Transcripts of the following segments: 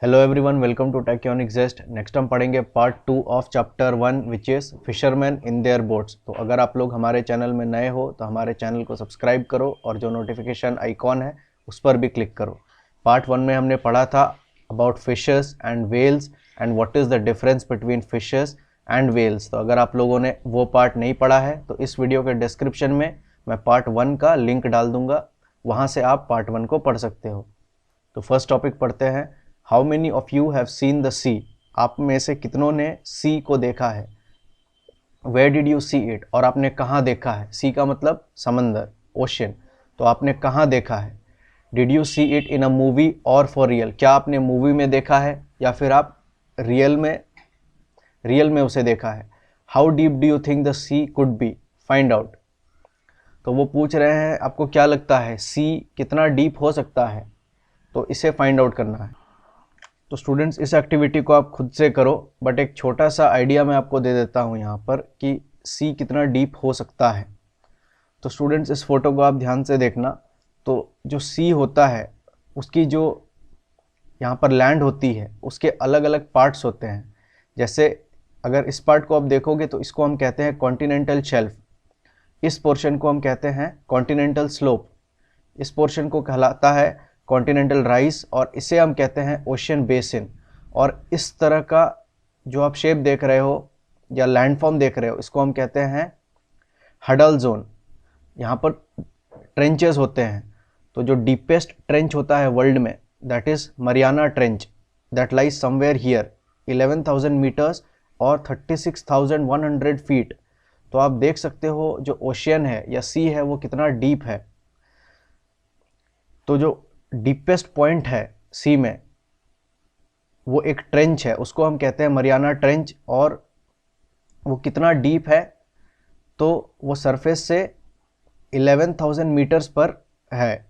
Hello everyone, welcome to टेक्योनिक जेस्ट। Next हम पढ़ेंगे part 2 of chapter 1 which is fisherman in their boats. तो अगर आप लोग हमारे चैनल में नए हो तो हमारे चैनल को सब्सक्राइब करो और जो नोटिफिकेशन आइकॉन है उस पर भी क्लिक करो। पार्ट 1 में हमने पढ़ा था about fishes and whales and what is the difference between fishes and whales. तो अगर आप लोगों ने वो पार्ट नहीं पढ़ा है तो इस वीडियो के डिस्क्रिप्शन में मैं पार्ट 1 का लिंक डाल दूंगा, वहाँ से आप पार्ट 1 को पढ़ सकते हो। तो फर्स्ट टॉपिक पढ़ते हैं। How many of you have seen the sea. आप में से कितनों ने सी को देखा है। Where did you see it, और आपने कहाँ देखा है। सी का मतलब समंदर, ओशन। तो आपने कहाँ देखा है। Did you see it in a movie और फॉर रियल, क्या आपने मूवी में देखा है या फिर आप रियल में उसे देखा है। How deep do you think the sea could be, find out. तो वो पूछ रहे हैं आपको क्या लगता है सी कितना डीप हो सकता है, तो इसे फाइंड आउट करना है। तो स्टूडेंट्स इस एक्टिविटी को आप खुद से करो, बट एक छोटा सा आइडिया मैं आपको दे देता हूँ यहाँ पर कि सी कितना डीप हो सकता है। तो स्टूडेंट्स इस फोटो को आप ध्यान से देखना। तो जो सी होता है उसकी जो यहाँ पर लैंड होती है उसके अलग अलग पार्ट्स होते हैं। जैसे अगर इस पार्ट को आप देखोगे तो इसको हम कहते हैं कॉन्टिनेंटल शेल्फ, इस पोर्शन को हम कहते हैं कॉन्टिनेंटल स्लोप, इस पोर्शन को कहलाता है कॉन्टिनेंटल राइस और इसे हम कहते हैं ओशियन बेसिन। और इस तरह का जो आप शेप देख रहे हो या लैंडफॉर्म देख रहे हो इसको हम कहते हैं हडल जोन। यहाँ पर ट्रेंचेस होते हैं। तो जो डीपेस्ट ट्रेंच होता है वर्ल्ड में that is Mariana trench, that lies somewhere here 11,000 metres और 36,100 फीट। तो आप देख सकते हो जो ओशियन है या सी है वो कितना डीप है। तो जो डीपेस्ट पॉइंट है सी में वो एक ट्रेंच है, उसको हम कहते हैं मरियाना ट्रेंच। और वो कितना डीप है तो वो सरफेस से 11,000 मीटर्स पर है।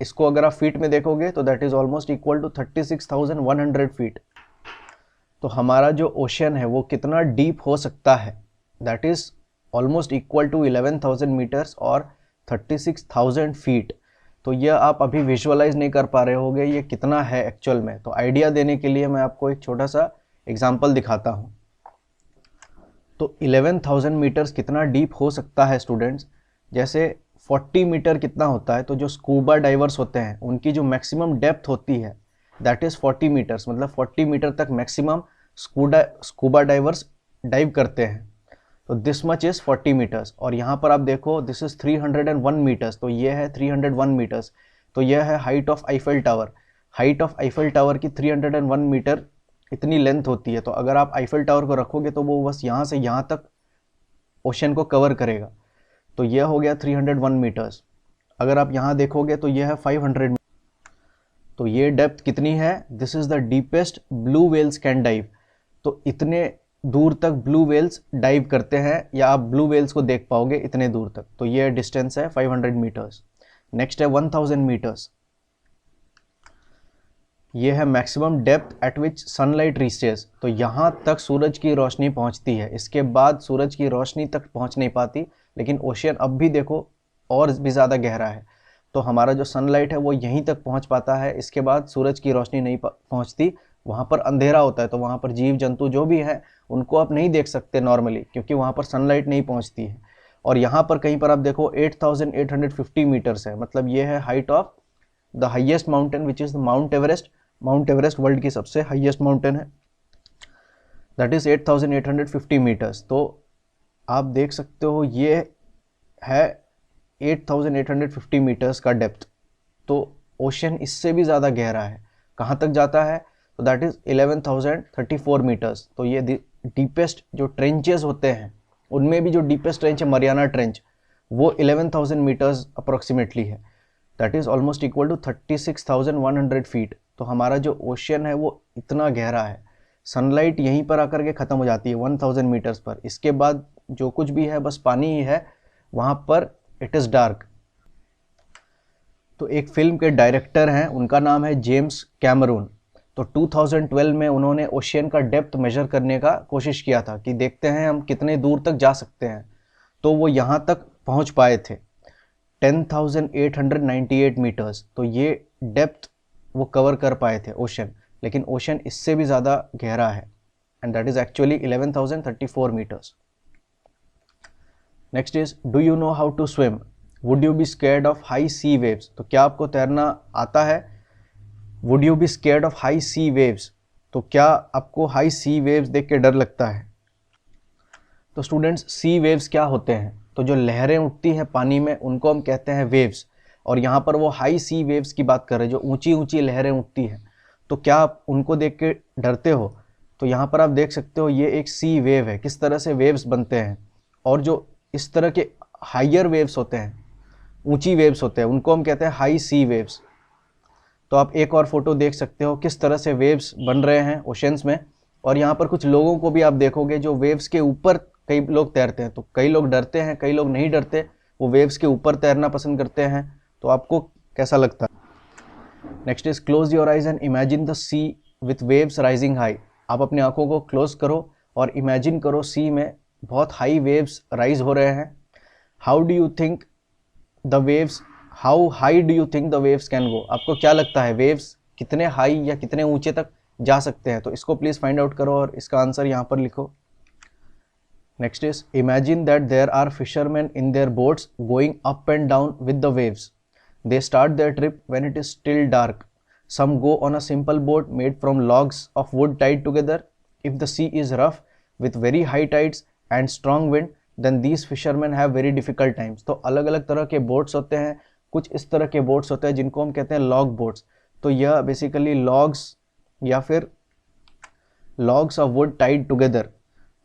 इसको अगर आप फीट में देखोगे तो that is almost equal to 36,100 feet. तो हमारा जो ओशन है वो कितना डीप हो सकता है, that is almost equal to 11,000 metres और 36,000 फीट। तो यह आप अभी विजुअलाइज नहीं कर पा रहे होगे ये कितना है एक्चुअल में। तो आइडिया देने के लिए मैं आपको एक छोटा सा एग्जांपल दिखाता हूँ। तो 11,000 मीटर्स कितना डीप हो सकता है स्टूडेंट्स। जैसे 40 मीटर कितना होता है, तो जो स्कूबा डाइवर्स होते हैं उनकी जो मैक्सिमम डेप्थ होती है दैट इज़ 40 मीटर्स, मतलब 40 मीटर तक मैक्सिमम स्कूबा डाइवर्स डाइव करते हैं। तो दिस मच इज़ 40 मीटर्स। और यहाँ पर आप देखो दिस इज़ 301 मीटर्स, तो ये है 301 मीटर्स। तो यह है height of Eiffel tower. Height of Eiffel tower की 301 मीटर इतनी लेंथ होती है। तो अगर आप आईफेल टावर को रखोगे तो वो बस यहाँ से यहाँ तक ओशन को कवर करेगा। तो यह हो गया 301 मीटर्स। अगर आप यहाँ देखोगे तो यह है 500। तो ये डेप्थ कितनी है, this is the deepest blue whales can dive. तो इतने दूर तक ब्लू वेल्स डाइव करते हैं या आप ब्लू वेल्स को देख पाओगे इतने दूर तक। तो ये डिस्टेंस है 500 मीटर्स। नेक्स्ट है 1000 मीटर्स। ये है मैक्सिमम डेप्थ एट विच सनलाइट रीचेस। तो यहाँ तक सूरज की रोशनी पहुँचती है, इसके बाद सूरज की रोशनी तक पहुँच नहीं पाती। लेकिन ओशियन अब भी देखो और भी ज़्यादा गहरा है। तो हमारा जो सनलाइट है वो यहीं तक पहुँच पाता है, इसके बाद सूरज की रोशनी नहीं पहुँचती। वहाँ पर अंधेरा होता है, तो वहाँ पर जीव जंतु जो भी हैं उनको आप नहीं देख सकते नॉर्मली, क्योंकि वहाँ पर सनलाइट नहीं पहुँचती है। और यहाँ पर कहीं पर आप देखो 8,850 मीटर्स है, मतलब ये है height of the highest mountain which is mount Everest. Mount Everest world की सबसे हाईएस्ट माउंटेन है, दैट इज़ 8,850 मीटर्स। तो आप देख सकते हो ये है 8,850 मीटर्स का डेप्थ। तो ओशन इससे भी ज़्यादा गहरा है, कहाँ तक जाता है, तो दैट इज़ 11,034 मीटर्स। तो ये डीपेस्ट जो ट्रेंचेस होते हैं उनमें भी जो डीपेस्ट ट्रेंच है मरियाना ट्रेंच, वो 11,000 मीटर्स अप्रोक्सीमेटली है, that is almost equal to 36,100 feet. तो हमारा जो ओशियन है वो इतना गहरा है, सनलाइट यहीं पर आकर के ख़त्म हो जाती है 1000 मीटर्स पर। इसके बाद जो कुछ भी है बस पानी ही है, वहाँ पर इट इज़ डार्क। तो एक फिल्म के डायरेक्टर हैं, उनका नाम है जेम्स कैमरून। तो 2012 में उन्होंने ओशियन का डेप्थ मेजर करने का कोशिश किया था कि देखते हैं हम कितने दूर तक जा सकते हैं। तो वो यहाँ तक पहुँच पाए थे 10,898 मीटर्स। तो ये डेप्थ वो कवर कर पाए थे ओशन। लेकिन ओशन इससे भी ज़्यादा गहरा है, and that is actually 11,034 metres. Next is, do you know how to swim? Would you be scared of high sea waves? तो क्या आपको तैरना आता है? Would you be scared of high sea waves? तो क्या आपको हाई सी वेव्स देख के डर लगता है? तो स्टूडेंट्स, सी वेव्स क्या होते हैं? तो जो लहरें उठती हैं पानी में उनको हम कहते हैं वेव्स, और यहाँ पर वो हाई सी वेव्स की बात कर रहे हैं, जो ऊंची ऊंची लहरें उठती हैं। तो क्या आप उनको देख के डरते हो? तो यहाँ पर आप देख सकते हो ये एक सी वेव है, किस तरह से वेव्स बनते हैं। और जो इस तरह के हाइयर वेव्स होते हैं, ऊंची वेव्स होते हैं, उनको हम कहते हैं हाई सी वेव्स। तो आप एक और फोटो देख सकते हो किस तरह से वेव्स बन रहे हैं ओशंस में। और यहाँ पर कुछ लोगों को भी आप देखोगे जो वेव्स के ऊपर कई लोग तैरते हैं। तो कई लोग डरते हैं, कई लोग नहीं डरते, वो वेव्स के ऊपर तैरना पसंद करते हैं। तो आपको कैसा लगता है? Next is, close your eyes and imagine the sea with waves rising high. आप अपनी आंखों को क्लोज करो और इमेजिन करो सी में बहुत हाई वेव्स राइज हो रहे हैं। How do you think the waves, how high do you think the waves can go? आपको क्या लगता है वेव्स कितने हाई या कितने ऊंचे तक जा सकते हैं? तो इसको प्लीज फाइंड आउट करो और इसका आंसर यहाँ पर लिखो। Next is, imagine that there are fishermen in their boats going up and down with the waves. They start their trip when it is still dark. Some go on a simple boat made from logs of wood tied together. If the sea is rough with very high tides and strong wind, then these fishermen have very difficult times. तो अलग अलग तरह के boats होते हैं, कुछ इस तरह के बोट्स होते हैं जिनको हम कहते हैं लॉग बोट्स। तो यह बेसिकली लॉग्स या फिर logs of would Tide together,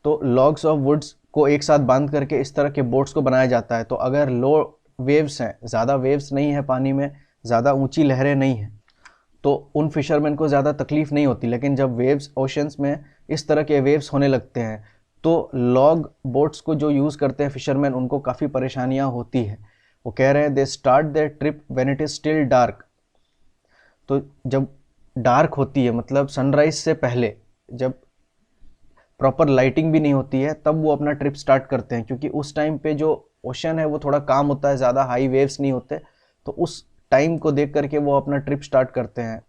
तो लॉग्स ऑफ वुड्स को एक साथ बांध करके इस तरह के बोट्स को बनाया जाता है। तो अगर लो वेव्स हैं, ज़्यादा वेव्स नहीं है पानी में, ज़्यादा ऊंची लहरें नहीं हैं, तो उन फिशरमैन को ज़्यादा तकलीफ नहीं होती। लेकिन जब वेव्स ओशंस में इस तरह के वेव्स होने लगते हैं तो लॉग बोट्स को जो यूज़ करते हैं फिशरमैन, उनको काफ़ी परेशानियां होती है। वो कह रहे हैं they start their trip when it is still dark. तो जब डार्क होती है, मतलब सनराइज से पहले, जब प्रॉपर लाइटिंग भी नहीं होती है, तब वो अपना ट्रिप स्टार्ट करते हैं, क्योंकि उस टाइम पे जो ओशन है वो थोड़ा काम होता है, ज़्यादा हाई वेव्स नहीं होते। तो उस टाइम को देख करके वो अपना ट्रिप स्टार्ट करते हैं।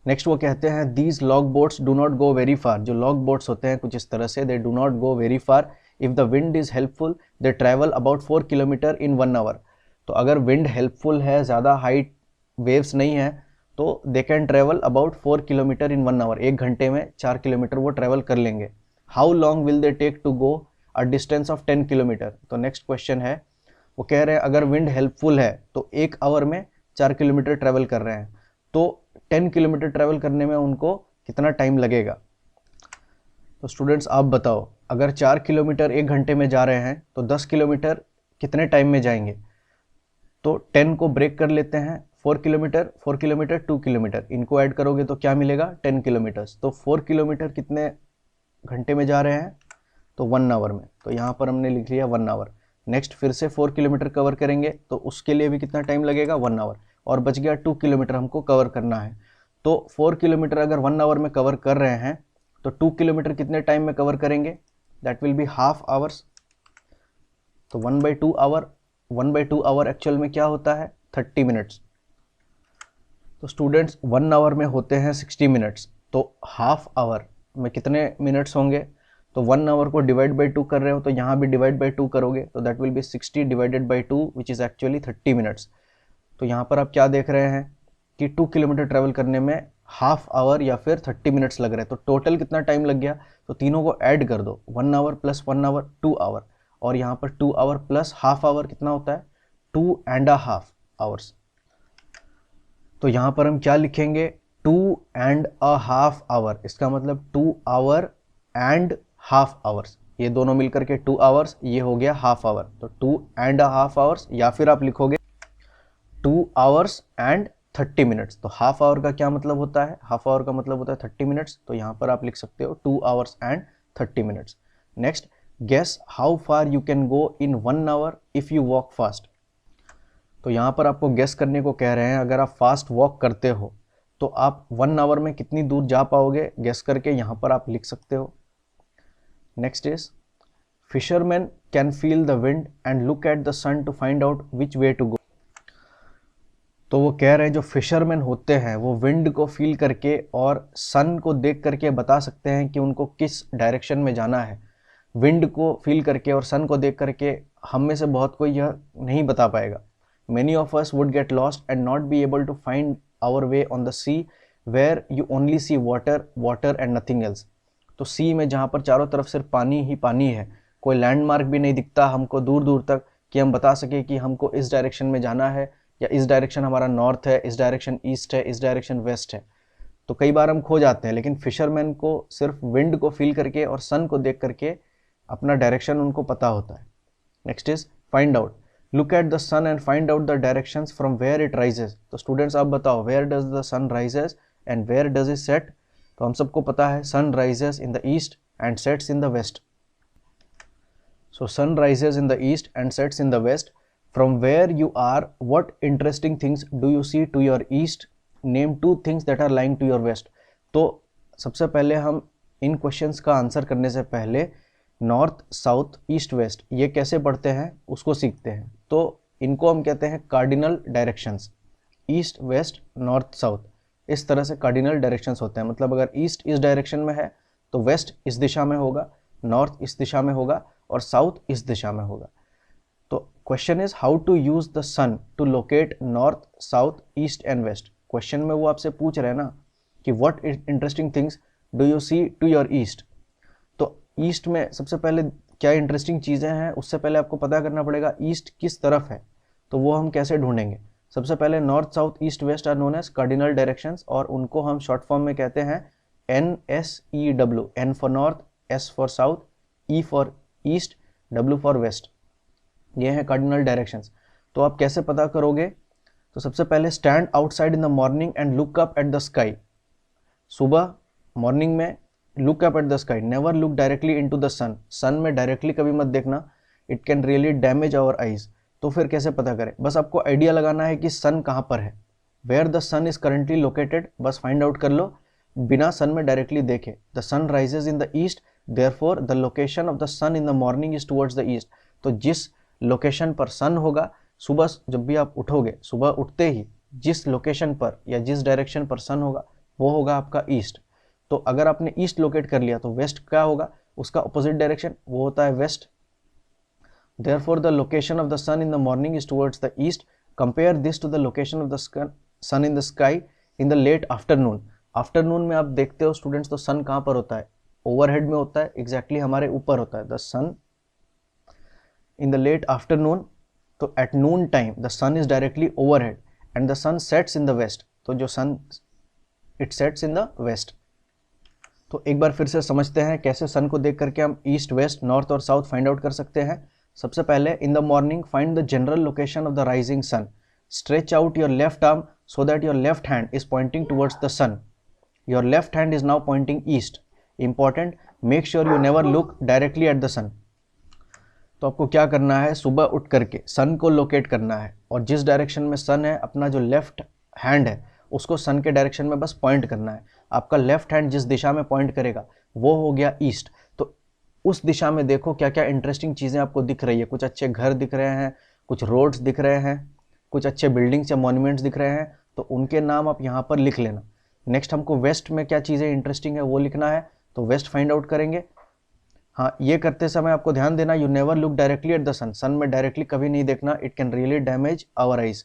नेक्स्ट वो कहते हैं these log boats do not go very far. जो लॉग बोट्स होते हैं कुछ इस तरह से, they do not go very far. If the wind is helpful they travel about 4 kilometre in 1 hour. तो अगर विंड हेल्पफुल है, ज़्यादा हाई वेव्स नहीं है, तो they can travel about 4 kilometre in 1 hour. 1 घंटे में 4 किलोमीटर वो ट्रैवल कर लेंगे। How long will they take to go a distance of 10 kilometre? तो नेक्स्ट क्वेश्चन है, वो कह रहे हैं अगर विंड हेल्पफुल है तो 1 आवर में 4 किलोमीटर ट्रैवल कर रहे हैं, तो 10 किलोमीटर ट्रैवल करने में उनको कितना टाइम लगेगा? तो स्टूडेंट्स आप बताओ, अगर 4 किलोमीटर 1 घंटे में जा रहे हैं तो 10 किलोमीटर कितने टाइम में जाएंगे? तो 10 को ब्रेक कर लेते हैं, 4 किलोमीटर 4 किलोमीटर 2 किलोमीटर, इनको ऐड करोगे तो क्या मिलेगा? 10 किलोमीटर्स। तो 4 किलोमीटर कितने घंटे में जा रहे हैं? तो 1 आवर में। तो यहाँ पर हमने लिख लिया 1 आवर। नेक्स्ट फिर से 4 किलोमीटर कवर करेंगे तो उसके लिए भी कितना टाइम लगेगा? 1 आवर। और बच गया 2 किलोमीटर हमको कवर करना है। तो 4 किलोमीटर अगर 1 आवर में कवर कर रहे हैं तो 2 किलोमीटर कितने टाइम में कवर करेंगे? That will be half hours. तो 1/2 आवर, 1/2 आवर एक्चुअल में क्या होता है? 30 मिनट्स। तो स्टूडेंट्स 1 आवर में होते हैं 60 मिनट्स, तो हाफ आवर में कितने मिनट्स होंगे? तो 1 आवर को डिवाइड बाई 2 कर रहे हो तो यहाँ भी डिवाइड बाई 2 करोगे, तो that will B 60 divided by 2 which is actually 30 minutes. तो यहाँ पर आप क्या देख रहे हैं कि 2 किलोमीटर ट्रैवल करने में हाफ आवर या फिर 30 मिनट्स लग रहे हैं। तो टोटल कितना टाइम लग गया? तो तीनों को ऐड कर दो, 1 आवर प्लस 1 आवर 2 आवर, और यहाँ पर 2 आवर प्लस हाफ आवर कितना होता है? 2.5 आवर्स। तो यहाँ पर हम क्या लिखेंगे? 2.5 आवर। इसका मतलब 2 आवर एंड हाफ आवर्स, ये दोनों मिलकर के 2 आवर्स, ये हो गया हाफ आवर। तो 2.5 आवर्स, या फिर आप लिखोगे 2 आवर्स एंड 30 मिनट्स। तो हाफ आवर का क्या मतलब होता है? हाफ आवर का मतलब होता है 30 मिनट्स। तो यहाँ पर आप लिख सकते हो 2 hours and 30 minutes. Next, guess how far you can go in 1 hour if you walk fast. तो यहाँ पर आपको गेस करने को कह रहे हैं, अगर आप फास्ट वॉक करते हो तो आप 1 आवर में कितनी दूर जा पाओगे? गेस करके यहाँ पर आप लिख सकते हो। Next is, fishermen can feel the wind and look at the sun to find out which way to go. तो वो कह रहे हैं जो फिशरमैन होते हैं वो विंड को फील करके और सन को देख करके बता सकते हैं कि उनको किस डायरेक्शन में जाना है। विंड को फील करके और सन को देख करके हम में से बहुत कोई यह नहीं बता पाएगा। Many of us would get lost and not be able to find our way on the sea where you only see water, water and nothing else। तो सी में जहाँ पर चारों तरफ सिर्फ पानी ही पानी है, कोई लैंडमार्क भी नहीं दिखता हमको दूर दूर तक कि हम बता सके कि हमको इस डायरेक्शन में जाना है, या इस डायरेक्शन हमारा नॉर्थ है, इस डायरेक्शन ईस्ट है, इस डायरेक्शन वेस्ट है। तो कई बार हम खो जाते हैं, लेकिन फिशरमैन को सिर्फ विंड को फील करके और सन को देख करके अपना डायरेक्शन उनको पता होता है। Next is find out. Look at the sun and find out the directions from where it rises। तो स्टूडेंट्स आप बताओ, where does the sun rises and where does it set? तो हम सबको पता है sun rises in the east and sets in the west। So sun rises in the east and sets in the west। From where you are, what interesting things do you see to your east? Name two things that are lying to your west। तो सबसे पहले हम इन questions का answer करने से पहले north, south, east, waste ये कैसे पढ़ते हैं उसको सीखते हैं। तो इनको हम कहते हैं cardinal directions. East, west, north, south, इस तरह से कार्डिनल डायरेक्शंस होते हैं। मतलब अगर ईस्ट इस डायरेक्शन में है तो वेस्ट इस दिशा में होगा, नॉर्थ इस दिशा में होगा और साउथ इस दिशा में होगा। तो question is how to use the sun to locate north, south, east and west. Question में वो आपसे पूछ रहे हैं ना कि what interesting things do you see to your east. तो ईस्ट में सबसे पहले क्या इंटरेस्टिंग चीज़ें हैं, उससे पहले आपको पता करना पड़ेगा ईस्ट किस तरफ है। तो वो हम कैसे ढूंढेंगे? सबसे पहले north, south, east, west are known as cardinal directions, और उनको हम शॉर्ट फॉर्म में कहते हैं NSEW। N for north, S for south, E for east, W for west. ये हैं कार्डिनल डायरेक्शंस। तो आप कैसे पता करोगे? तो सबसे पहले stand outside in the morning and look up at the sky. सुबह मॉर्निंग में look up at the sky, never look directly into the sun. Sun में डायरेक्टली कभी मत देखना, it can really damage our eyes. तो फिर कैसे पता करें? बस आपको आइडिया लगाना है कि सन कहाँ पर है, where the sun is currently located, बस फाइंड आउट कर लो बिना सन में डायरेक्टली देखे। The sun rises in the east, therefore the location of the sun in the morning is towards the east. तो जिस लोकेशन पर सन होगा, सुबह जब भी आप उठोगे, सुबह उठते ही जिस लोकेशन पर या जिस डायरेक्शन पर सन होगा वो होगा आपका ईस्ट। तो अगर आपने ईस्ट लोकेट कर लिया तो वेस्ट क्या होगा? उसका ऑपोजिट डायरेक्शन वो होता है west. Therefore the location of the sun in the morning is towards the east. Compare this to the location of the sun in the sky in the late afternoon. Afternoon में आप देखते हो students, तो सन कहाँ पर होता है? Overhead में होता है, एग्जैक्टली हमारे ऊपर होता है the sun in the late afternoon. तो at noon time the sun is directly overhead and the sun sets in the west. तो जो sun it sets in the west. तो एक बार फिर से समझते हैं कैसे सन को देख करके हम ईस्ट, वेस्ट, नॉर्थ और साउथ फाइंड आउट कर सकते हैं। सबसे पहले in the morning find the general location of the rising sun. Stretch out your left arm so that your left hand is pointing towards the sun. Your left hand is now pointing east. Important, make sure you never look directly at the sun. तो आपको क्या करना है? सुबह उठ करके सन को locate करना है और जिस डायरेक्शन में सन है, अपना जो लेफ्ट हैंड है उसको सन के डायरेक्शन में बस पॉइंट करना है। आपका लेफ्ट हैंड जिस दिशा में पॉइंट करेगा वो हो गया ईस्ट। तो उस दिशा में देखो क्या क्या इंटरेस्टिंग चीज़ें आपको दिख रही है। कुछ अच्छे घर दिख रहे हैं, कुछ रोड्स दिख रहे हैं, कुछ अच्छे बिल्डिंग्स या मॉन्यूमेंट्स दिख रहे हैं, तो उनके नाम आप यहाँ पर लिख लेना। नेक्स्ट हमको वेस्ट में क्या चीज़ें इंटरेस्टिंग है वो लिखना है, तो वेस्ट फाइंड आउट करेंगे। हाँ, ये करते समय आपको ध्यान देना, you never look directly at the sun. Sun में डायरेक्टली कभी नहीं देखना, it can really damage our eyes.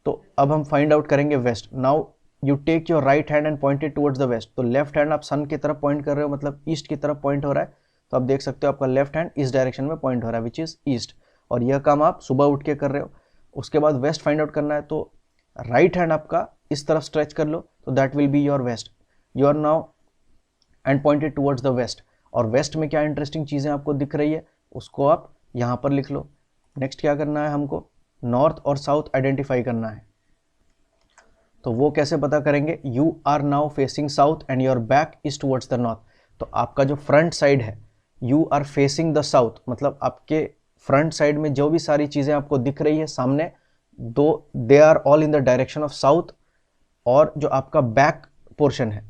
तो अब हम फाइंड आउट करेंगे west. Now you take your right hand and point it towards the west. तो लेफ्ट हैंड आप सन की तरफ पॉइंट कर रहे हो, मतलब ईस्ट की तरफ पॉइंट हो रहा है। तो आप देख सकते हो आपका लेफ्ट हैंड इस डायरेक्शन में पॉइंट हो रहा है, विच इज ईस्ट। और यह काम आप सुबह उठ के कर रहे हो। उसके बाद वेस्ट फाइंड आउट करना है, तो राइट हैंड आपका इस तरफ स्ट्रेच कर लो, तो that will be your west. You are now and pointed towards the west. और वेस्ट में क्या इंटरेस्टिंग चीज़ें आपको दिख रही है उसको आप यहाँ पर लिख लो। नेक्स्ट क्या करना है हमको? नॉर्थ और साउथ आइडेंटिफाई करना है। तो वो कैसे पता करेंगे? You are now facing south and your back is towards the north. तो आपका जो फ्रंट साइड है, you are facing the south, मतलब आपके फ्रंट साइड में जो भी सारी चीज़ें आपको दिख रही है सामने, they are all in the direction of south. और जो आपका बैक पोर्शन है,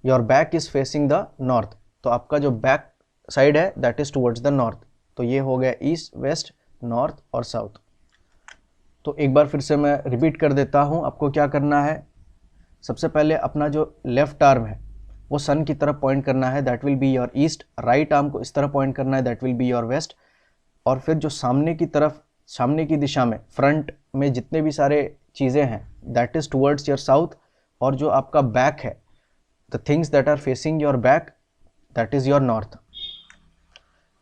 your back is facing the north, तो आपका जो बैक साइड है that is towards the north. तो ये हो गया ईस्ट, वेस्ट, नॉर्थ और साउथ। तो एक बार फिर से मैं रिपीट कर देता हूँ, आपको क्या करना है, सबसे पहले अपना जो लेफ्ट आर्म है वो सन की तरफ पॉइंट करना है, that will be your east. Right arm को इस तरफ पॉइंट करना है, that will be your west. और फिर जो सामने की तरफ, सामने की दिशा में, फ्रंट में जितने भी सारे चीज़ें हैं, that is towards your south. और जो आपका बैक है, the things that are facing your back, that is your north.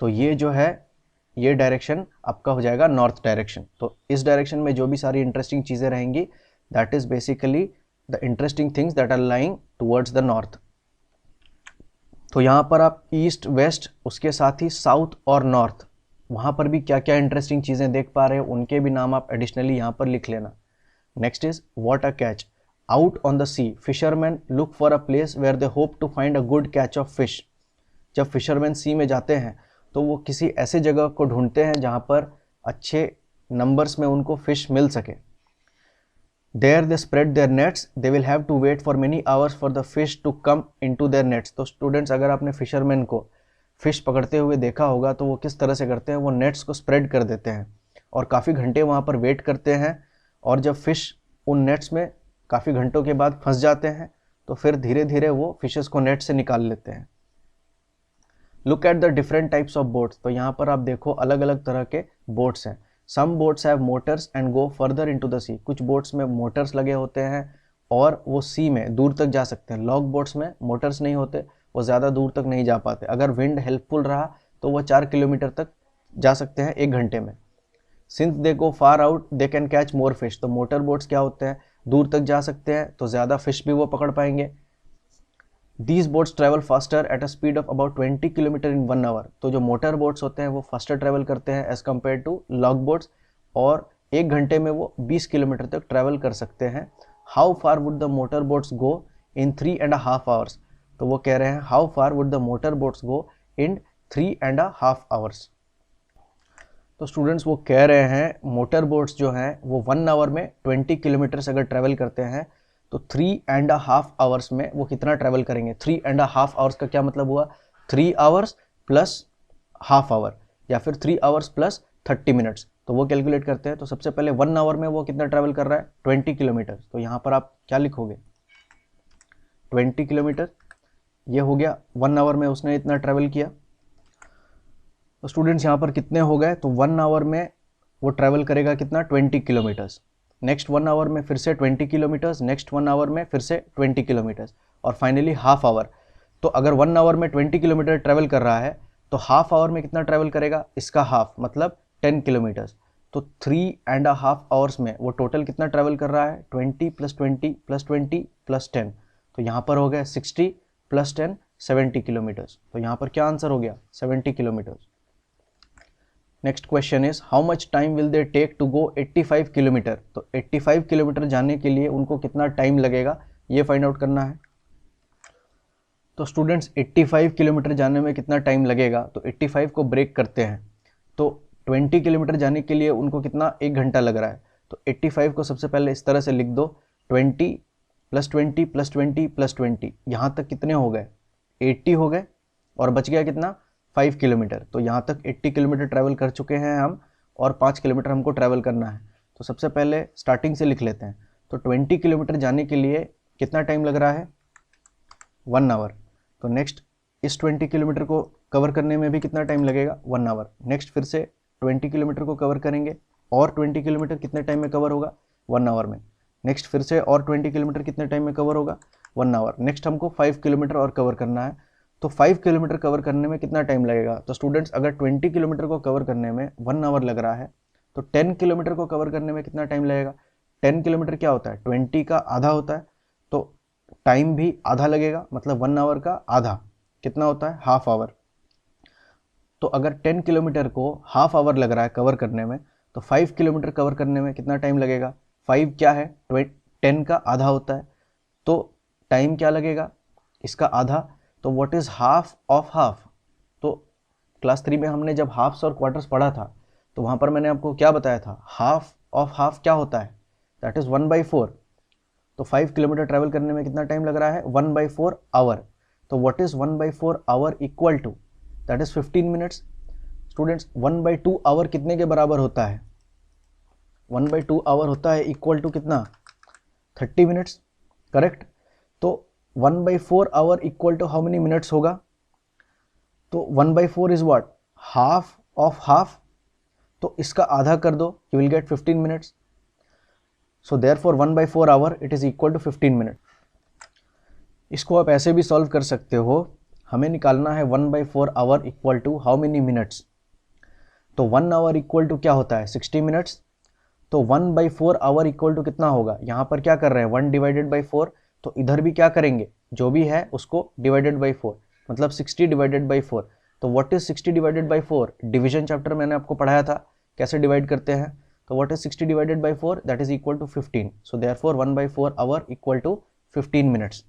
तो ये जो है, ये डायरेक्शन आपका हो जाएगा नॉर्थ डायरेक्शन। तो इस डायरेक्शन में जो भी सारी इंटरेस्टिंग चीज़ें रहेंगी, that is basically the interesting things that are lying towards the north. तो यहाँ पर आप ईस्ट, वेस्ट, उसके साथ ही साउथ और नॉर्थ, वहाँ पर भी क्या क्या इंटरेस्टिंग चीज़ें देख पा रहे हो, उनके भी नाम आप एडिशनली यहाँ पर लिख लेना। Next is what a catch. Out on the sea fishermen look for a place where they hope to find a good catch of fish. जब फिशरमैन सी में जाते हैं तो वो किसी ऐसे जगह को ढूंढते हैं जहाँ पर अच्छे नंबर्स में उनको फिश मिल सके। There they spread their nets. They will have to wait for many hours for the fish to come into their nets. तो स्टूडेंट्स, अगर आपने फिशरमैन को फिश पकड़ते हुए देखा होगा तो वो किस तरह से करते हैं, वो नेट्स को स्प्रेड कर देते हैं और काफ़ी घंटे वहाँ पर वेट करते हैं। और जब फिश उन नेट्स में काफ़ी घंटों के बाद फंस जाते हैं तो फिर धीरे धीरे वो फिशेस को नेट से निकाल लेते हैं। Look at the different types of boats. तो यहाँ पर आप देखो अलग अलग तरह के बोट्स हैं। Some boats have motors and go further into the sea. कुछ बोट्स में मोटर्स लगे होते हैं और वो सी में दूर तक जा सकते हैं। लॉग बोट्स में मोटर्स नहीं होते, वो ज़्यादा दूर तक नहीं जा पाते। अगर विंड हेल्पफुल रहा तो वो 4 किलोमीटर तक जा सकते हैं 1 घंटे में। Since they go far out they can catch more fish. तो मोटर बोट्स क्या होते हैं, दूर तक जा सकते हैं तो ज़्यादा फिश भी वो पकड़ पाएंगे। These boats travel faster at a speed of about 20 kilometre in 1 hour। तो जो मोटर बोट्स होते हैं वो फास्टर ट्रेवल करते हैं as compared to log boats, और 1 घंटे में वो 20 किलोमीटर तक ट्रेवल कर सकते हैं। How far would the motor boats go in 3.5 hours. तो वो कह रहे हैं how far would the motor boats go in 3.5 hours. तो स्टूडेंट्स वो कह रहे हैं मोटर बोट्स जो हैं वो 1 आवर में 20 किलोमीटर अगर ट्रेवल करते हैं तो 3.5 आवर्स में वो कितना ट्रैवल करेंगे। 3.5 आवर्स का क्या मतलब हुआ, 3 आवर्स प्लस हाफ आवर या फिर 3 आवर्स प्लस 30 मिनट्स। तो वो कैलकुलेट करते हैं। तो सबसे पहले 1 आवर में वो कितना ट्रैवल कर रहा है, 20 किलोमीटर। तो यहाँ पर आप क्या लिखोगे, 20 किलोमीटर। ये हो गया 1 आवर में उसने इतना ट्रैवल किया। तो स्टूडेंट्स यहाँ पर कितने हो गए, तो 1 आवर में वो ट्रैवल करेगा कितना, 20 किलोमीटर्स। नेक्स्ट 1 आवर में फिर से 20 किलोमीटर्स, नेक्स्ट 1 आवर में फिर से 20 किलोमीटर्स, और फाइनली हाफ आवर। तो अगर 1 आवर में 20 किलोमीटर ट्रैवल कर रहा है तो हाफ आवर में कितना ट्रैवल करेगा, इसका हाफ मतलब 10 किलोमीटर्स। तो 3.5 आवर्स में वो टोटल कितना ट्रैवल कर रहा है, 20 + 20 + 20 + 10। तो यहाँ पर हो गया 60 + 10 70 किलोमीटर्स। तो यहाँ पर क्या आंसर हो गया, 70 kilometres. Next question is how much time will they take to go 85 kilometre. तो 85 किलोमीटर जाने के लिए उनको कितना टाइम लगेगा, ये फाइंड आउट करना है। तो स्टूडेंट्स 85 किलोमीटर जाने में कितना टाइम लगेगा, तो 85 को ब्रेक करते हैं तो 20 किलोमीटर जाने के लिए उनको कितना, 1 घंटा लग रहा है। तो 85 को सबसे पहले इस तरह से लिख दो, 20 + 20 + 20 + 20। यहाँ तक कितने हो गए, 80 हो गए, और बच गया कितना, 5 किलोमीटर। तो यहाँ तक 80 किलोमीटर ट्रैवल कर चुके हैं हम, और 5 किलोमीटर हमको ट्रैवल करना है। तो सबसे पहले स्टार्टिंग से लिख लेते हैं। तो 20 किलोमीटर जाने के लिए कितना टाइम लग रहा है, 1 आवर। तो नेक्स्ट इस 20 किलोमीटर को कवर करने में भी कितना टाइम लगेगा, 1 आवर। नेक्स्ट फिर से 20 किलोमीटर को कवर करेंगे, और 20 किलोमीटर कितने टाइम में कवर होगा, 1 आवर में। नेक्स्ट फिर से और 20 किलोमीटर कितने टाइम में कवर होगा, 1 आवर। नेक्स्ट हमको 5 किलोमीटर और कवर करना है। तो 5 किलोमीटर कवर करने में कितना टाइम लगेगा, तो स्टूडेंट्स अगर 20 किलोमीटर को कवर करने में 1 आवर लग रहा है तो 10 किलोमीटर को कवर करने में कितना टाइम लगेगा। 10 किलोमीटर क्या होता है, 20 का आधा होता है, तो टाइम भी आधा लगेगा, मतलब 1 आवर का आधा कितना होता है, हाफ आवर। तो अगर 10 किलोमीटर को हाफ आवर लग रहा है कवर करने में, तो 5 किलोमीटर कवर करने में कितना टाइम लगेगा। 5 क्या है, 10 का आधा होता है, तो टाइम क्या लगेगा, इसका आधा। तो what is half of half. तो क्लास 3 में हमने जब हाफ्स और क्वार्टर्स पढ़ा था तो वहाँ पर मैंने आपको क्या बताया था, हाफ ऑफ हाफ क्या होता है, दैट इज 1/4। तो 5 किलोमीटर ट्रैवल करने में कितना टाइम लग रहा है, 1/4 आवर। तो what is 1/4 hour equal to, that is 15 minutes. Students 1/2 hour कितने के बराबर होता है, 1/2 आवर होता है इक्वल टू कितना, 30 मिनट्स, करेक्ट। तो 1/4 hour equal to how many minutes होगा, तो 1/4 is what, half of half, तो इसका आधा कर दो, you will get 15 minutes. So therefore 1/4 hour it is equal to 15 minute. इसको आप ऐसे भी सॉल्व कर सकते हो, हमें निकालना है 1/4 hour equal to how many minutes, तो 1 आवर इक्वल टू क्या होता है, 60 मिनट्स। तो 1/4 आवर इक्वल टू कितना होगा, यहाँ पर क्या कर रहे हैं 1 डिवाइडेड बाई 4, तो इधर भी क्या करेंगे, जो भी है उसको डिवाइडेड बाई 4, मतलब 60 डिवाइडेड बाई 4। तो what is 60 divided by 4, division chapter मैंने आपको पढ़ाया था कैसे डिवाइड करते हैं। तो what is 60 divided by 4, that is equal to 15। So therefore 1/4 hour equal to 15 minutes.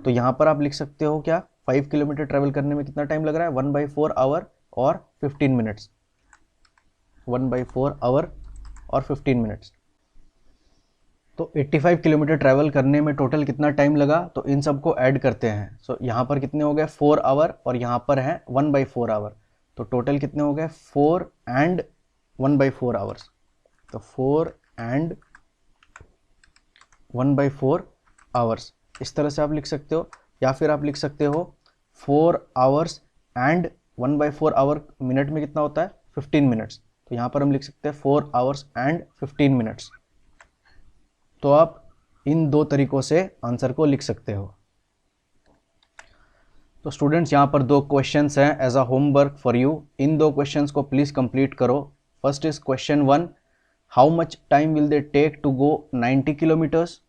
तो यहाँ पर आप लिख सकते हो क्या, 5 किलोमीटर ट्रेवल करने में कितना टाइम लग रहा है, 1/4 आवर और 15 मिनट्स, 1/4 आवर और 15 मिनट्स। तो 85 किलोमीटर ट्रैवल करने में टोटल कितना टाइम लगा, तो इन सबको ऐड करते हैं। सो यहाँ पर कितने हो गए 4 आवर और यहाँ पर है 1/4 आवर, तो टोटल कितने हो गए 4 एंड 1/4 आवर्स। तो 4 एंड 1/4 आवर्स, इस तरह से आप लिख सकते हो, या फिर आप लिख सकते हो 4 आवर्स एंड 1/4 आवर, मिनट में कितना होता है 15 मिनट्स, तो यहाँ पर हम लिख सकते हैं 4 आवर्स एंड 15 मिनट्स। तो आप इन दो तरीकों से आंसर को लिख सकते हो। तो स्टूडेंट्स यहाँ पर दो क्वेश्चंस हैं as a homework for you, इन दो क्वेश्चंस को प्लीज़ कंप्लीट करो। First is question 1, how much time will they take to go 90 kilometres.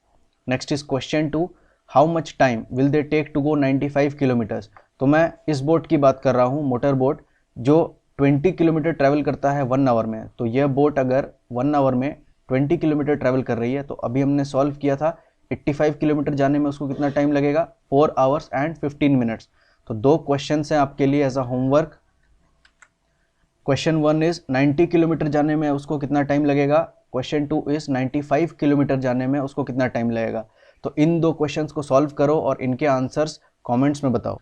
Next is question 2, how much time will they take to go 95 kilometres. तो मैं इस boat की बात कर रहा हूँ, मोटर बोट, जो 20 किलोमीटर ट्रैवल करता है 1 आवर में। तो यह बोट अगर 1 आवर में 20 किलोमीटर ट्रैवल कर रही है, तो अभी हमने सॉल्व किया था 85 किलोमीटर जाने में उसको कितना टाइम लगेगा, 4 आवर्स एंड 15 मिनट्स। तो दो क्वेश्चन हैं आपके लिए as a homework. Question 1 is 90 kilometre जाने में उसको कितना टाइम लगेगा, क्वेश्चन 2 इज 95 किलोमीटर जाने में उसको कितना टाइम लगेगा। तो इन दो क्वेश्चंस को सॉल्व करो और इनके आंसर्स कमेंट्स में बताओ।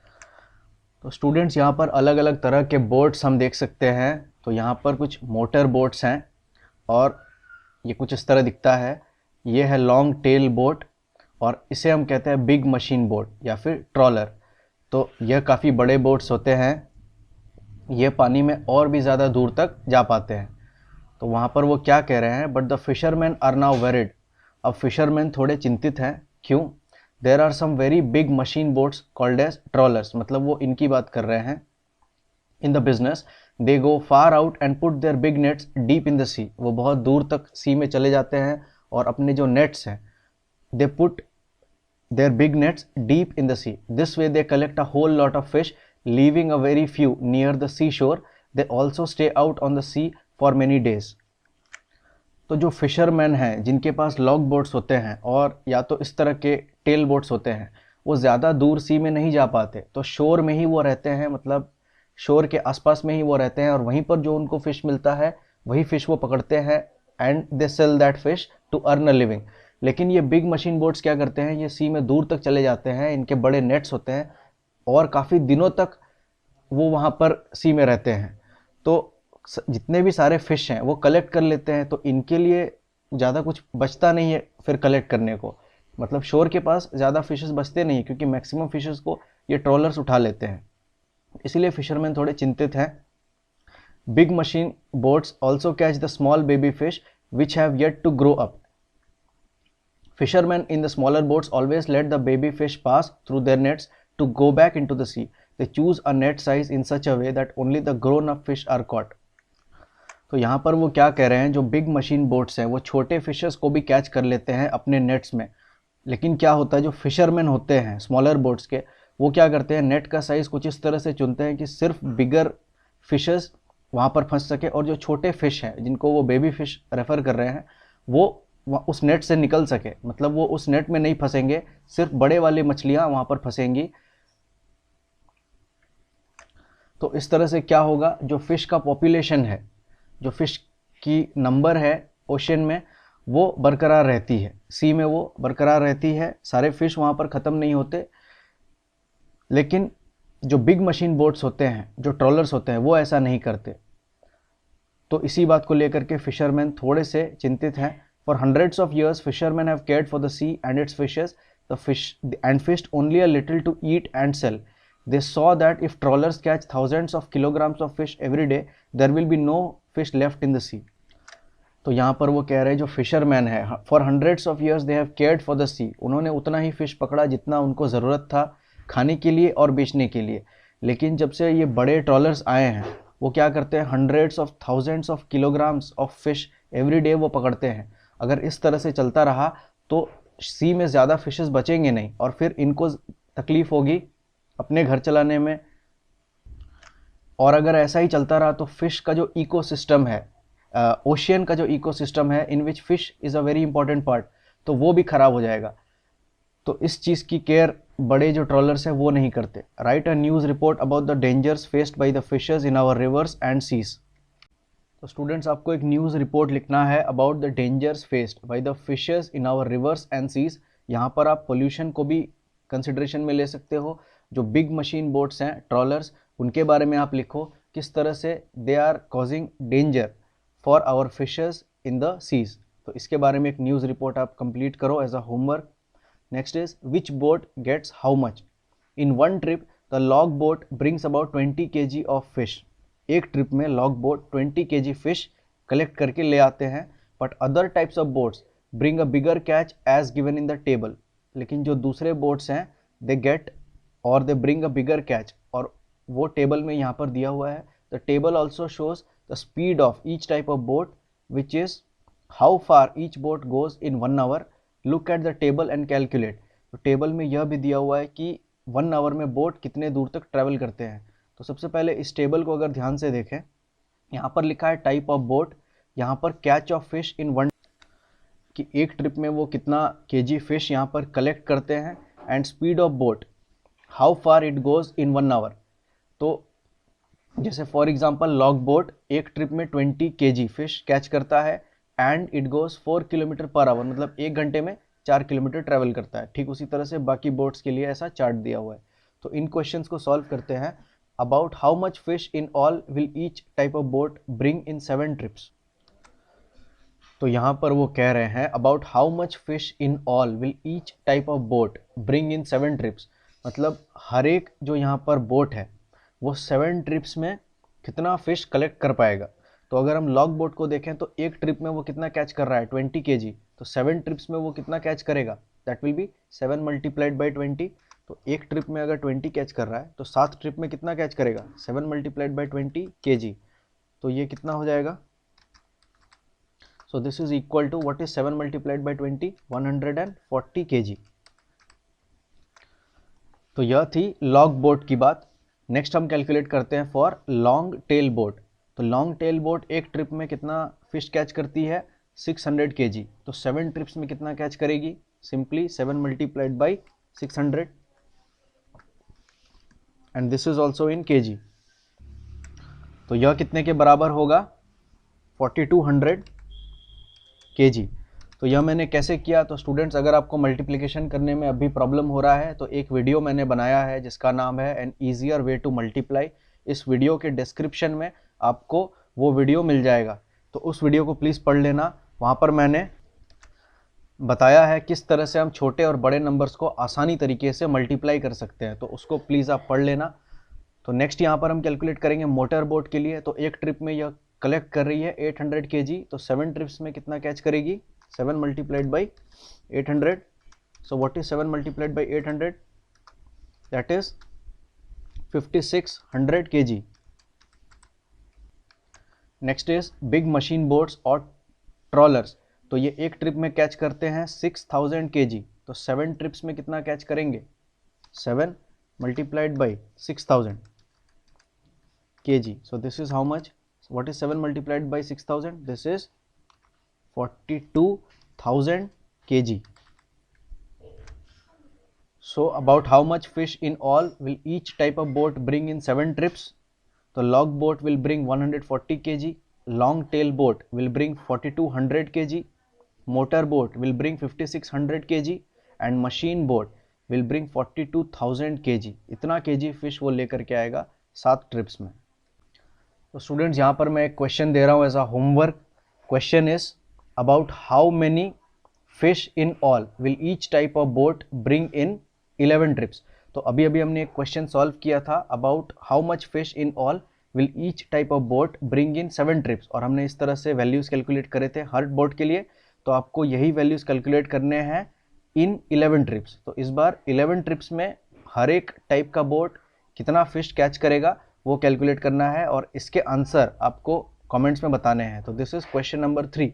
तो स्टूडेंट्स यहाँ पर अलग अलग तरह के बोट्स हम देख सकते हैं। तो यहाँ पर कुछ मोटर बोट्स हैं और ये कुछ इस तरह दिखता है, ये है लॉन्ग टेल बोट और इसे हम कहते हैं बिग मशीन बोट या फिर ट्रॉलर। तो यह काफ़ी बड़े बोट्स होते हैं, ये पानी में और भी ज़्यादा दूर तक जा पाते हैं। तो वहाँ पर वो क्या कह रहे हैं, but the fisherman are now worried. अब फिशरमैन थोड़े चिंतित हैं, क्यों, there are some very big machine boats called as trawlers, मतलब वो इनकी बात कर रहे हैं। In the business they go far out and put their big nets deep in the sea, वो बहुत दूर तक सी में चले जाते हैं और अपने जो नेट्स हैं they put their big nets deep in the sea, this way they collect a whole lot of fish leaving a very few near the sea shore, they also stay out on the sea for many days. तो जो fisherman हैं जिनके पास log boats होते हैं और या तो इस तरह के टेल बोट्स होते हैं, वो ज़्यादा दूर सी में नहीं जा पाते, तो शोर में ही वो रहते हैं, मतलब शोर के आसपास में ही वो रहते हैं और वहीं पर जो उनको फ़िश मिलता है वही फ़िश वो पकड़ते हैं and they sell that fish to earn a living. लेकिन ये बिग मशीन बोट्स क्या करते हैं, ये सी में दूर तक चले जाते हैं, इनके बड़े नेट्स होते हैं और काफ़ी दिनों तक वो वहाँ पर सी में रहते हैं। तो जितने भी सारे फ़िश हैं वो कलेक्ट कर लेते हैं, तो इनके लिए ज़्यादा कुछ बचता नहीं है फिर कलेक्ट करने को, मतलब शोर के पास ज़्यादा फिशेस बचते नहीं क्योंकि मैक्सिमम फिशेस को ये ट्रॉलर्स उठा लेते हैं, इसलिए फिशरमैन थोड़े चिंतित हैं। Big machine boats also catch the small baby fish which have yet to grow up. Fishermen in the smaller boats always let the baby fish pass through their nets to go back into the sea. They choose a net size in such a way that only the grown-up fish are caught. तो यहाँ पर वो क्या कह रहे हैं, जो big machine boats हैं वो छोटे फिशेस को भी कैच कर लेते हैं अपने नेट्स में, लेकिन क्या होता है जो फिशरमैन होते हैं स्मॉलर बोट्स के, वो क्या करते हैं नेट का साइज़ कुछ इस तरह से चुनते हैं कि सिर्फ बिगर फिशेस वहाँ पर फंस सके और जो छोटे फिश हैं जिनको वो बेबी फिश रेफ़र कर रहे हैं वो उस नेट से निकल सके, मतलब वो उस नेट में नहीं फंसेंगे, सिर्फ बड़े वाली मछलियाँ वहाँ पर फंसेंगी। तो इस तरह से क्या होगा, जो फ़िश का पॉपुलेशन है, जो फ़िश की नंबर है ओशन में वो बरकरार रहती है, सी में वो बरकरार रहती है, सारे फ़िश वहाँ पर ख़त्म नहीं होते। लेकिन जो बिग मशीन बोट्स होते हैं, जो ट्रॉलर्स होते हैं, वो ऐसा नहीं करते। तो इसी बात को लेकर के फिशरमैन थोड़े से चिंतित हैं। For hundreds of years fisherman have cared for the sea and its fishes the fish and fished only a little to eat and sell. They saw that if trawlers catch thousands of kilograms of fish every day, there will be no fish left in the sea. तो यहाँ पर वो कह रहे हैं जो fisherman है, for hundreds of years they have cared for the sea, उन्होंने उतना ही फिश पकड़ा जितना उनको ज़रूरत था खाने के लिए और बेचने के लिए। लेकिन जब से ये बड़े ट्रॉलर्स आए हैं वो क्या करते हैं, hundreds of thousands of kilograms of fish every day वो पकड़ते हैं। अगर इस तरह से चलता रहा तो सी में ज़्यादा फिशेस बचेंगे नहीं और फिर इनको तकलीफ़ होगी अपने घर चलाने में। और अगर ऐसा ही चलता रहा तो फिश का जो इकोसिस्टम है, ओशियन का जो इकोसिस्टम है in which fish is a very important part, तो वो भी ख़राब हो जाएगा। तो इस चीज़ की केयर बड़े जो ट्रॉलर्स हैं वो नहीं करते। Write a news report about the dangers faced by the fishers in our rivers and seas. तो स्टूडेंट्स आपको एक न्यूज़ रिपोर्ट लिखना है about the dangers faced by the fishers in our rivers and seas. यहाँ पर आप pollution को भी कंसिडरेशन में ले सकते हो। जो बिग मशीन बोट्स हैं ट्रॉलर्स, उनके बारे में आप लिखो किस तरह से they are causing danger for our fishers in the seas. तो इसके बारे में एक न्यूज़ रिपोर्ट आप कंप्लीट करो as a homework. Next is which boat gets how much. In one trip the log boat brings about 20 kg of fish. एक trip में log boat 20 kg fish collect करके ले आते हैं। But other types of boats bring a bigger catch as given in the table. लेकिन जो दूसरे boats हैं दे गेट और they bring a bigger catch, और वो टेबल में यहाँ पर दिया हुआ है। The table also shows the speed of each type of boat which is how far each boat goes in 1 hour। Look at the table and calculate. तो table में यह भी दिया हुआ है कि 1 hour में बोट कितने दूर तक ट्रैवल करते हैं। तो सबसे पहले इस टेबल को अगर ध्यान से देखें, यहाँ पर लिखा है टाइप ऑफ बोट, यहाँ पर catch of fish in one, कि एक ट्रिप में वो कितना केजी फिश यहाँ पर कलेक्ट करते हैं, and speed of boat how far it goes in 1 hour। तो जैसे फॉर एग्जांपल लॉग बोट एक ट्रिप में 20 kg फिश कैच करता है and it goes 4 kilometre per hour, मतलब 1 घंटे में 4 किलोमीटर ट्रैवल करता है। ठीक उसी तरह से बाकी बोट्स के लिए ऐसा चार्ट दिया हुआ है। तो इन क्वेश्चंस को सॉल्व करते हैं। About how much fish in all will each type of boat bring in 7 trips. तो यहाँ पर वो कह रहे हैं about how much fish in all will each type of boat bring in 7 trips, मतलब हर एक जो यहाँ पर बोट है वो 7 ट्रिप्स में कितना फ़िश कलेक्ट कर पाएगा। तो अगर हम लॉग बोट को देखें तो एक ट्रिप में वो कितना कैच कर रहा है 20 kg, तो 7 ट्रिप्स में वो कितना कैच करेगा, that will B 7 multiplied by 20। तो एक ट्रिप में अगर 20 कैच कर रहा है तो 7 ट्रिप में कितना कैच करेगा, 7 मल्टीप्लाइड बाई 20 kg। तो ये कितना हो जाएगा, so this is equal to what is 7 multiplied by 20, 140 kg। तो यह थी लॉग बोट की बात। नेक्स्ट हम कैलकुलेट करते हैं फॉर लॉन्ग टेल बोट। तो लॉन्ग टेल बोट एक ट्रिप में कितना फिश कैच करती है, 600 kg। तो 7 ट्रिप्स में कितना कैच करेगी, simply 7 multiplied by 600, and this is also in kg। तो यह कितने के बराबर होगा, 4200 kg। तो यह मैंने कैसे किया, तो स्टूडेंट्स अगर आपको मल्टीप्लिकेशन करने में अभी प्रॉब्लम हो रहा है तो एक वीडियो मैंने बनाया है जिसका नाम है N easier way to multiply. इस वीडियो के डिस्क्रिप्शन में आपको वो वीडियो मिल जाएगा, तो उस वीडियो को प्लीज़ पढ़ लेना। वहाँ पर मैंने बताया है किस तरह से हम छोटे और बड़े नंबर्स को आसानी तरीके से मल्टीप्लाई कर सकते हैं, तो उसको प्लीज़ आप पढ़ लेना। तो नेक्स्ट यहाँ पर हम कैलकुलेट करेंगे मोटर बोट के लिए। तो एक ट्रिप में यह कलेक्ट कर रही है 800 kg, तो 7 ट्रिप्स में कितना कैच करेगी, 7 multiplied by 800। So what is 7 multiplied by 800, that is 5600 kg। Next is big machine boats और ट्रॉलर्स। तो ये एक ट्रिप में कैच करते हैं 6000 kg, तो 7 ट्रिप्स में कितना कैच करेंगे, 7 multiplied by 6000 kg। So this is how much, what is 7 multiplied by 6000, this is 42,000 kg। so about how much fish in all will each type of boat bring in 7 trips, the log boat will bring 140 kg, long tail boat will bring 4200 kg, motor boat will bring 5600 kg and machine boat will bring 42,000 kg। इतना kg fish वो लेकर के आएगा 7 trips में। तो students यहाँ पर मैं एक क्वेश्चन दे रहा हूँ as a homework. Question is about how many fish in all will each type of boat bring in 11 trips. तो अभी अभी हमने एक क्वेश्चन सॉल्व किया था about how much fish in all will each type of boat bring in 7 trips, और हमने इस तरह से वैल्यूज कैलकुलेट करे थे हर बोट के लिए. तो आपको यही वैल्यूज कैलकुलेट करने हैं इन 11 ट्रिप्स. तो इस बार 11 ट्रिप्स में हर एक टाइप का बोट कितना फिश कैच करेगा वो कैलकुलेट करना है, और इसके आंसर आपको कमेंट्स में बताने हैं. तो दिस इज क्वेश्चन नंबर 3.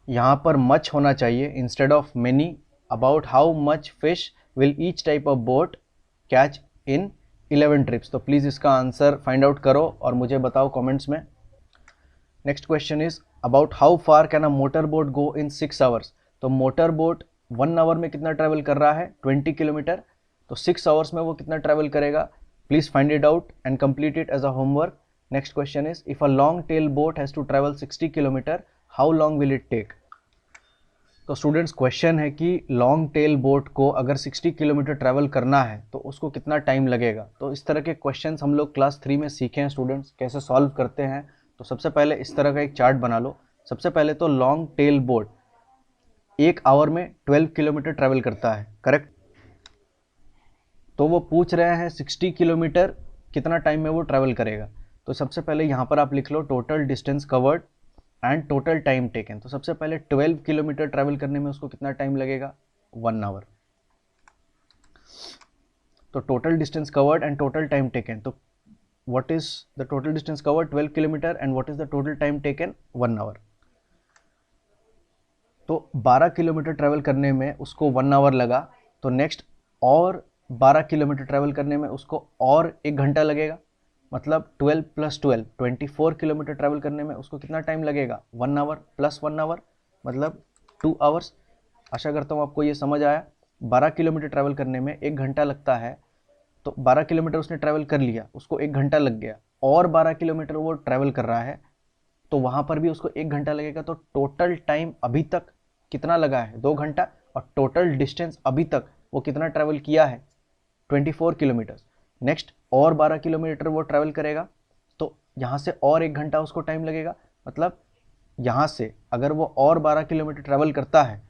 यहाँ पर मच होना चाहिए instead of many. About how much fish will each type of boat catch in 11 trips. तो प्लीज़ इसका आंसर फाइंड आउट करो और मुझे बताओ कमेंट्स में. Next question is about how far can a motor boat go in 6 hours. तो motor boat 1 our में कितना ट्रैवल कर रहा है, 20 किलोमीटर. तो 6 आवर्स में वो कितना ट्रैवल करेगा, please find it out and complete it as a homework. Next question is if a long tail boat has to travel 60 kilometres how long will it take. तो students question है कि long tail boat को अगर 60 kilometre travel करना है तो उसको कितना टाइम लगेगा. तो इस तरह के क्वेश्चंस हम लोग क्लास 3 में सीखे हैं स्टूडेंट्स, कैसे सॉल्व करते हैं. तो सबसे पहले इस तरह का एक चार्ट बना लो. सबसे पहले तो लॉन्ग टेल बोट 1 आवर में 12 किलोमीटर ट्रैवल करता है, करेक्ट. तो वो पूछ रहे हैं 60 किलोमीटर कितना टाइम में वो ट्रैवल करेगा. तो सबसे पहले यहाँ पर आप लिख लो total distance covered and total time taken. तो सबसे पहले 12 किलोमीटर ट्रैवल करने में उसको कितना टाइम लगेगा, 1 आवर. तो total distance covered and total time taken. तो what is the total distance covered, 12 kilometre, and what is the total time taken, 1 hour. तो 12 किलोमीटर ट्रैवल करने में उसको 1 आवर लगा. तो नेक्स्ट और 12 किलोमीटर ट्रैवल करने में उसको और 1 घंटा लगेगा. मतलब 12 + 12 24 किलोमीटर ट्रैवल करने में उसको कितना टाइम लगेगा, 1 आवर प्लस 1 आवर मतलब 2 आवर्स. आशा करता हूँ आपको ये समझ आया. 12 किलोमीटर ट्रैवल करने में 1 घंटा लगता है. तो 12 किलोमीटर उसने ट्रैवल कर लिया, उसको 1 घंटा लग गया. और 12 किलोमीटर वो ट्रैवल कर रहा है तो वहाँ पर भी उसको 1 घंटा लगेगा. तो टोटल टाइम अभी तक कितना लगा है, 2 घंटा. और टोटल डिस्टेंस अभी तक वो कितना ट्रैवल किया है, 24 किलोमीटर. नेक्स्ट और 12 किलोमीटर वो ट्रैवल करेगा तो यहाँ से और 1 घंटा उसको टाइम लगेगा. मतलब यहाँ से अगर वो और 12 किलोमीटर ट्रैवल करता है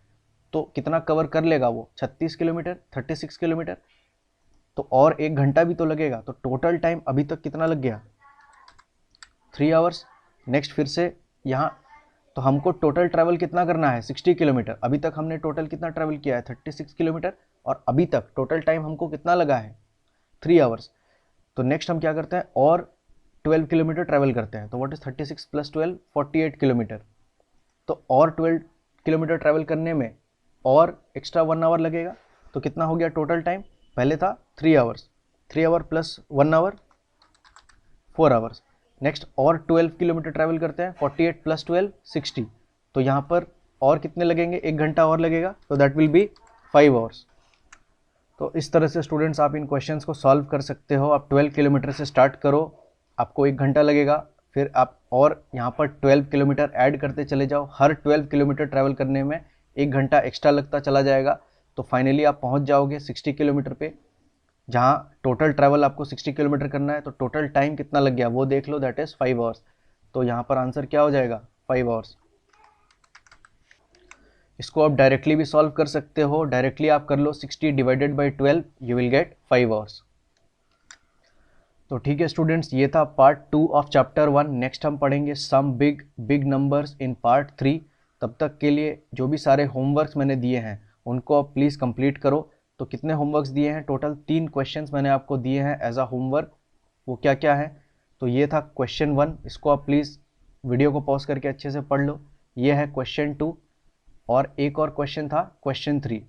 तो कितना कवर कर लेगा वो, 36 किलोमीटर, 36 किलोमीटर. तो और 1 घंटा भी तो लगेगा. तो टोटल टाइम अभी तक कितना लग गया, 3 आवर्स. नेक्स्ट फिर से यहाँ तो हमको टोटल ट्रैवल कितना करना है, 60 किलोमीटर. अभी तक हमने टोटल कितना ट्रैवल किया है, 36 किलोमीटर. और अभी तक टोटल टाइम हमको कितना लगा है, 3 आवर्स. तो नेक्स्ट हम क्या करते हैं, और 12 किलोमीटर ट्रैवल करते हैं. तो व्हाट इज 36 + 12, 48 किलोमीटर. तो और 12 किलोमीटर ट्रैवल करने में और एक्स्ट्रा 1 आवर लगेगा. तो कितना हो गया टोटल टाइम, पहले था 3 hours, 3 hour plus 1 hour 4 hours. Next और 12 किलोमीटर ट्रैवल करते हैं, 48 + 12 60. तो यहाँ पर और कितने लगेंगे, 1 घंटा और लगेगा. तो दैट विल बी 5 आवर्स. तो इस तरह से स्टूडेंट्स आप इन क्वेश्चंस को सॉल्व कर सकते हो. आप 12 किलोमीटर से स्टार्ट करो, आपको 1 घंटा लगेगा. फिर आप और यहाँ पर 12 किलोमीटर ऐड करते चले जाओ. हर 12 किलोमीटर ट्रैवल करने में 1 घंटा एक्स्ट्रा लगता चला जाएगा. तो फाइनली आप पहुँच जाओगे 60 किलोमीटर पे, जहाँ टोटल ट्रैवल आपको 60 किलोमीटर करना है. तो टोटल टाइम कितना लग गया वो देख लो, दैट इज़ 5 आवर्स. तो यहाँ पर आंसर क्या हो जाएगा, 5 आवर्स. इसको आप डायरेक्टली भी सॉल्व कर सकते हो. डायरेक्टली आप कर लो 60 divided by 12, you will gate 5 hours. तो ठीक है स्टूडेंट्स, ये था पार्ट 2 ऑफ चैप्टर 1. नेक्स्ट हम पढ़ेंगे some big numbers in part 3. तब तक के लिए जो भी सारे होमवर्क्स मैंने दिए हैं उनको आप प्लीज़ कंप्लीट करो. तो कितने होमवर्क्स दिए हैं, टोटल 3 क्वेश्चंस मैंने आपको दिए हैं एज अ होमवर्क. वो क्या क्या है, तो ये था क्वेश्चन 1, इसको आप प्लीज़ वीडियो को पॉज करके अच्छे से पढ़ लो. ये है क्वेश्चन 2, और एक और क्वेश्चन था क्वेश्चन 3.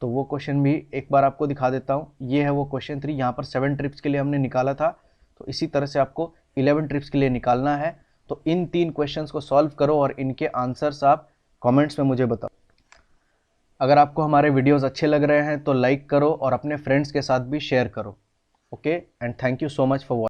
तो वो क्वेश्चन भी एक बार आपको दिखा देता हूँ. ये है वो क्वेश्चन 3, यहाँ पर 7 ट्रिप्स के लिए हमने निकाला था. तो इसी तरह से आपको 11 ट्रिप्स के लिए निकालना है. तो इन 3 क्वेश्चंस को सॉल्व करो और इनके आंसर्स आप कमेंट्स में मुझे बताओ. अगर आपको हमारे वीडियोस अच्छे लग रहे हैं तो लाइक करो और अपने फ्रेंड्स के साथ भी शेयर करो. Okay, and thank you so much for watching.